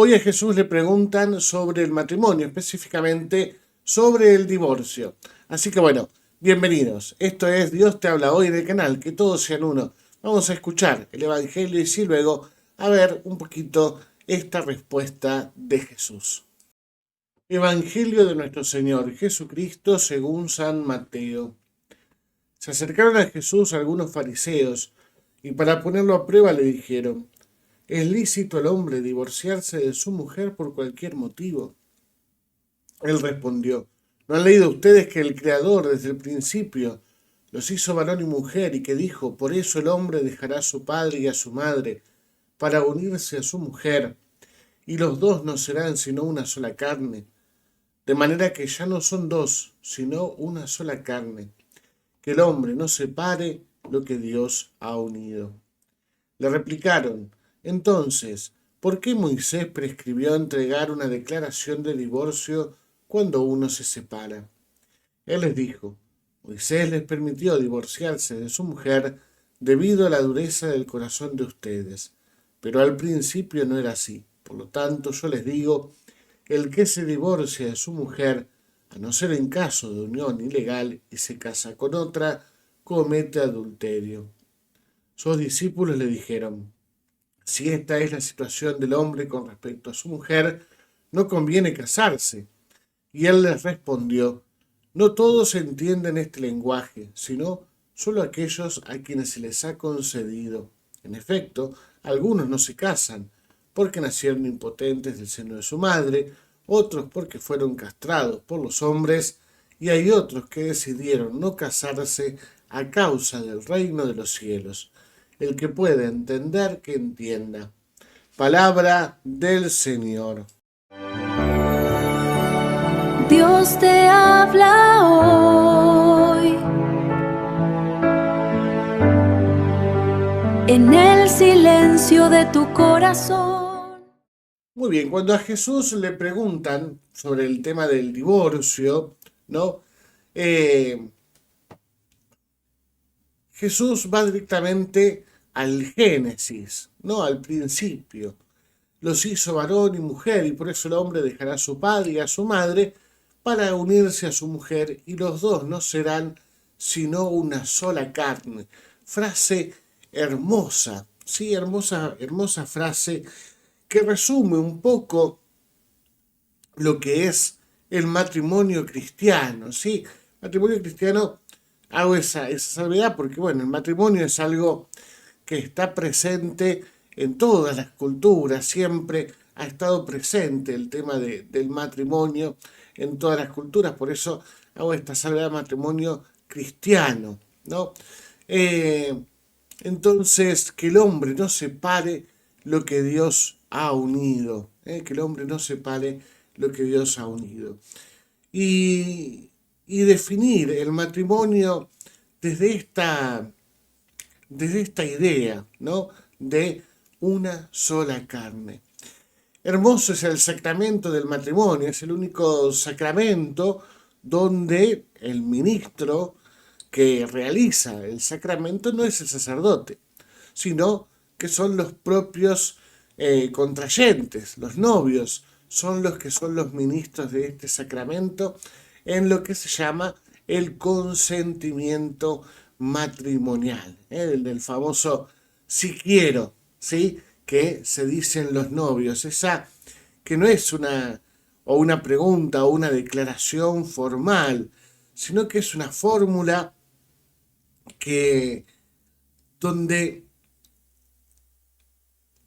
Hoy a Jesús le preguntan sobre el matrimonio, específicamente sobre el divorcio. Así que bueno, bienvenidos. Esto es Dios te habla hoy en el canal, que todos sean uno. Vamos a escuchar el Evangelio y sí luego a ver un poquito esta respuesta de Jesús. Evangelio de nuestro Señor Jesucristo según San Mateo. Se acercaron a Jesús algunos fariseos y para ponerlo a prueba le dijeron: ¿es lícito al hombre divorciarse de su mujer por cualquier motivo? Él respondió: ¿no han leído ustedes que el Creador desde el principio los hizo varón y mujer y que dijo: por eso el hombre dejará a su padre y a su madre para unirse a su mujer, y los dos no serán sino una sola carne? De manera que ya no son dos, sino una sola carne. Que el hombre no separe lo que Dios ha unido. Le replicaron: entonces, ¿por qué Moisés prescribió entregar una declaración de divorcio cuando uno se separa? Él les dijo: Moisés les permitió divorciarse de su mujer debido a la dureza del corazón de ustedes, pero al principio no era así. Por lo tanto, yo les digo, el que se divorcia de su mujer, a no ser en caso de unión ilegal y se casa con otra, comete adulterio. Sus discípulos le dijeron: si esta es la situación del hombre con respecto a su mujer, no conviene casarse. Y él les respondió: no todos entienden este lenguaje, sino solo aquellos a quienes se les ha concedido. En efecto, algunos no se casan porque nacieron impotentes del seno de su madre, otros porque fueron castrados por los hombres, y hay otros que decidieron no casarse a causa del reino de los cielos. El que pueda entender, que entienda. Palabra del Señor. Dios te habla hoy, en el silencio de tu corazón. Muy bien, cuando a Jesús le preguntan sobre el tema del divorcio, ¿no? Jesús va directamente al Génesis, ¿no? Al principio. Los hizo varón y mujer, y por eso el hombre dejará a su padre y a su madre para unirse a su mujer, y los dos no serán sino una sola carne. Frase hermosa, sí, hermosa frase que resume un poco lo que es el matrimonio cristiano, ¿sí? Matrimonio cristiano, hago esa salvedad porque, bueno, el matrimonio es algo que está presente en todas las culturas, siempre ha estado presente el tema del matrimonio en todas las culturas, por eso hago esta salvedad de matrimonio cristiano, ¿no? Eh, entonces, que el hombre no separe lo que Dios ha unido, que el hombre no separe lo que Dios ha unido. Y definir el matrimonio desde esta idea, ¿no? De una sola carne. Hermoso es el sacramento del matrimonio, es el único sacramento donde el ministro que realiza el sacramento no es el sacerdote, sino que son los propios contrayentes, los novios, son los que son los ministros de este sacramento en lo que se llama el consentimiento matrimonial, el del famoso si quiero, ¿sí? Que se dicen los novios, esa que no es una pregunta o una declaración formal, sino que es una fórmula que donde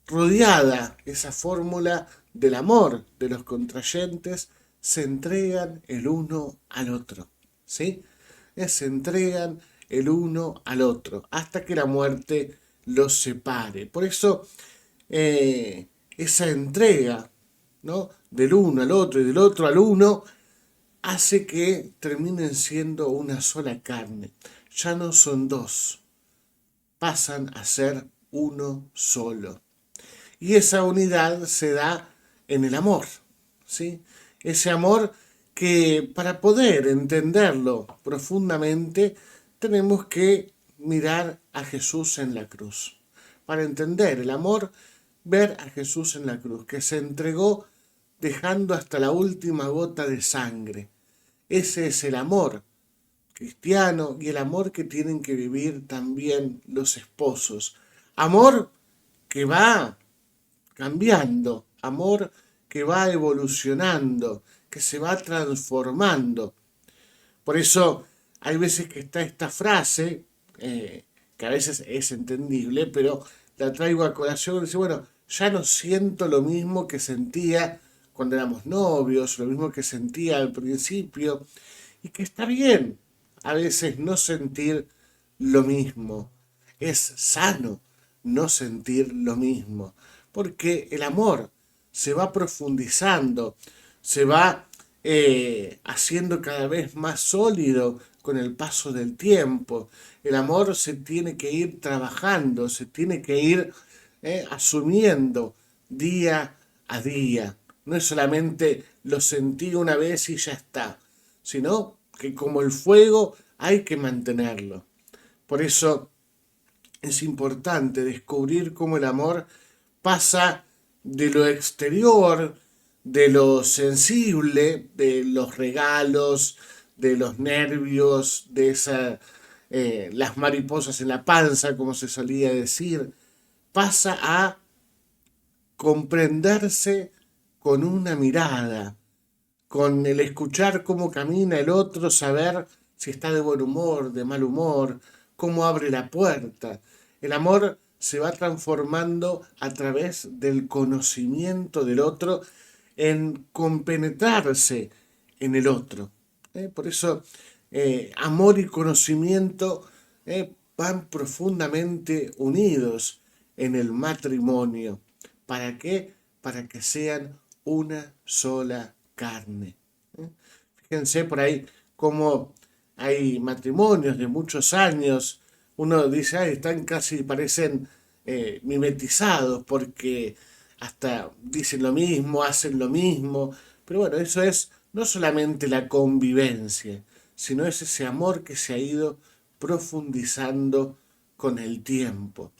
rodeada esa fórmula del amor de los contrayentes, se entregan el uno al otro, ¿sí? Se entregan el uno al otro hasta que la muerte los separe. Por eso esa entrega, ¿no? Del uno al otro y del otro al uno hace que terminen siendo una sola carne. Ya no son dos, pasan a ser uno solo. Y esa unidad se da en el amor, ¿sí? Ese amor que para poder entenderlo profundamente tenemos que mirar a Jesús en la cruz. Para entender el amor ver a Jesús en la cruz, que se entregó dejando hasta la última gota de sangre. Ese es el amor cristiano y el amor que tienen que vivir también los esposos. Amor que va cambiando, amor que va evolucionando, que se va transformando. Por eso hay veces que está esta frase, que a veces es entendible, pero la traigo a colación y dice, bueno, ya no siento lo mismo que sentía cuando éramos novios, lo mismo que sentía al principio, y que está bien a veces no sentir lo mismo. Es sano no sentir lo mismo, porque el amor se va profundizando, se va haciendo cada vez más sólido con el paso del tiempo. El amor se tiene que ir trabajando, se tiene que ir asumiendo día a día. No es solamente lo sentí una vez y ya está, sino que como el fuego hay que mantenerlo. Por eso es importante descubrir cómo el amor pasa de lo exterior, de lo sensible, de los regalos, de los nervios, de las mariposas en la panza, como se solía decir, pasa a comprenderse con una mirada, con el escuchar cómo camina el otro, saber si está de buen humor, de mal humor, cómo abre la puerta. El amor se va transformando a través del conocimiento del otro, en compenetrarse en el otro. Por eso, amor y conocimiento van profundamente unidos en el matrimonio. ¿Para qué? Para que sean una sola carne. Fíjense por ahí cómo hay matrimonios de muchos años. Uno dice, ay, están casi, parecen mimetizados porque hasta dicen lo mismo, hacen lo mismo. Pero bueno, eso es no solamente la convivencia, sino es ese amor que se ha ido profundizando con el tiempo.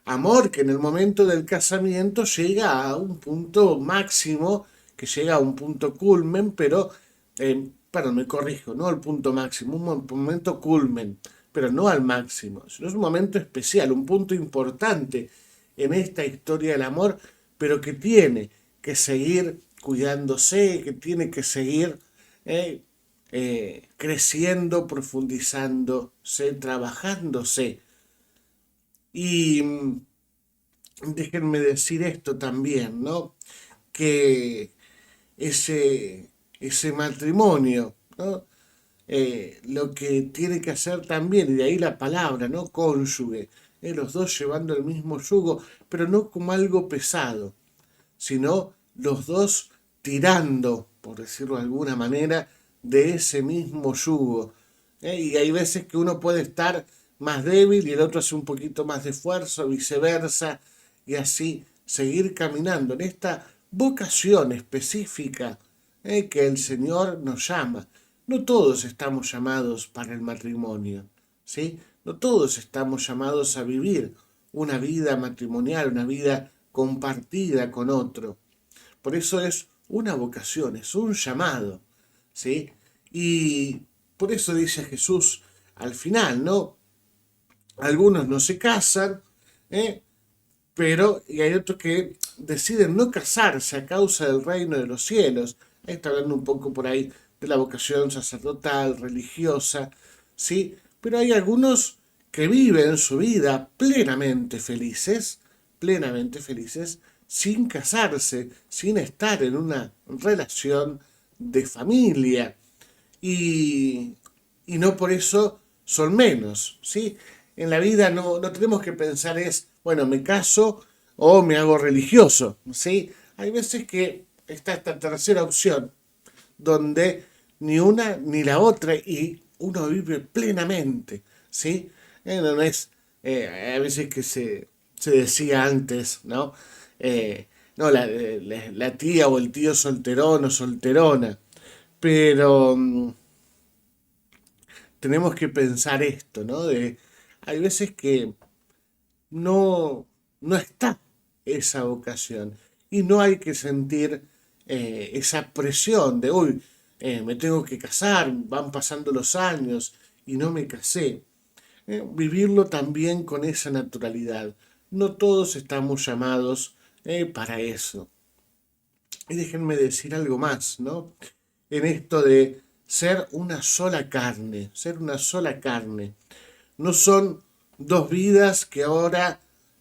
Amor que en el momento del casamiento llega a un punto máximo, que llega a un punto culmen, pero, perdón, me corrijo, no al punto máximo, un momento culmen, pero no al máximo, sino es un momento especial, un punto importante en esta historia del amor, pero que tiene que seguir cuidándose, que tiene que seguir creciendo, profundizándose, trabajándose. Y déjenme decir esto también, ¿no? Que ese matrimonio, ¿no? Lo que tiene que hacer también, y de ahí la palabra, ¿no? Cónyuge, los dos llevando el mismo yugo, pero no como algo pesado, sino los dos tirando, por decirlo de alguna manera, de ese mismo yugo. Y hay veces que uno puede estar más débil y el otro hace un poquito más de esfuerzo, viceversa, y así seguir caminando en esta vocación específica que el Señor nos llama. No todos estamos llamados para el matrimonio, ¿sí? No todos estamos llamados a vivir una vida matrimonial, una vida compartida con otro. Por eso es una vocación, es un llamado, ¿sí? Y por eso dice Jesús al final, ¿no? Algunos no se casan, ¿eh? Pero y hay otros que deciden no casarse a causa del reino de los cielos. Ahí está hablando un poco por ahí de la vocación sacerdotal, religiosa, ¿sí? Pero hay algunos que viven su vida plenamente felices, sin casarse, sin estar en una relación de familia. Y, y no por eso son menos, ¿sí? En la vida no tenemos que pensar es, bueno, me caso o me hago religioso, ¿sí? Hay veces que está esta tercera opción, donde ni una ni la otra y uno vive plenamente, ¿sí? No es, a veces que se decía antes, ¿no? No, la tía o el tío solterón o solterona, pero tenemos que pensar esto, ¿no? Hay veces que no está. esa vocación. Y no hay que sentir esa presión de, uy, me tengo que casar, van pasando los años y no me casé. Vivirlo también con esa naturalidad. No todos estamos llamados para eso. Y déjenme decir algo más, ¿no? En esto de ser una sola carne, ser una sola carne. No son dos vidas que ahora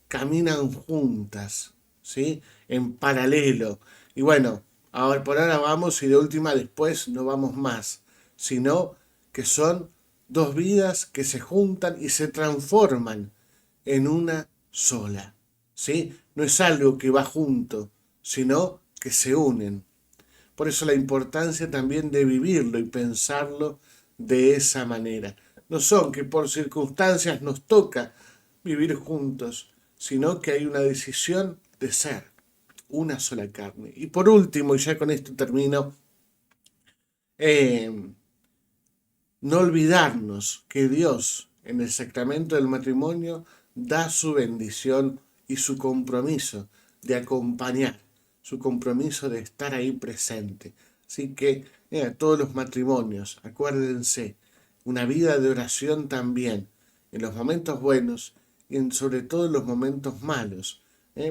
caminan juntas, ¿sí? En paralelo. Y bueno, ahora por ahora vamos y de última después no vamos más, sino que son dos vidas que se juntan y se transforman en una sola, ¿sí? No es algo que va junto, sino que se unen. Por eso la importancia también de vivirlo y pensarlo de esa manera. No son que por circunstancias nos toca vivir juntos, sino que hay una decisión de ser una sola carne. Y por último, y ya con esto termino, eh, no olvidarnos que Dios en el sacramento del matrimonio da su bendición y su compromiso de acompañar, su compromiso de estar ahí presente. Así que todos los matrimonios, acuérdense, una vida de oración también, en los momentos buenos y sobre todo en los momentos malos.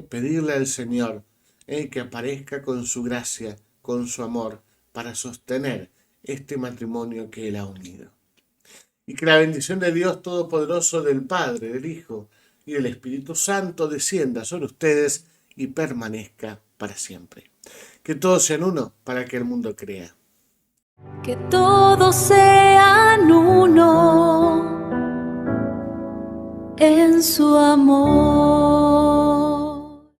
Pedirle al Señor que aparezca con su gracia, con su amor, para sostener este matrimonio que Él ha unido. Y que la bendición de Dios Todopoderoso, del Padre, del Hijo y del Espíritu Santo descienda sobre ustedes y permanezca para siempre. Que todos sean uno para que el mundo crea. Que todos sean uno en su amor.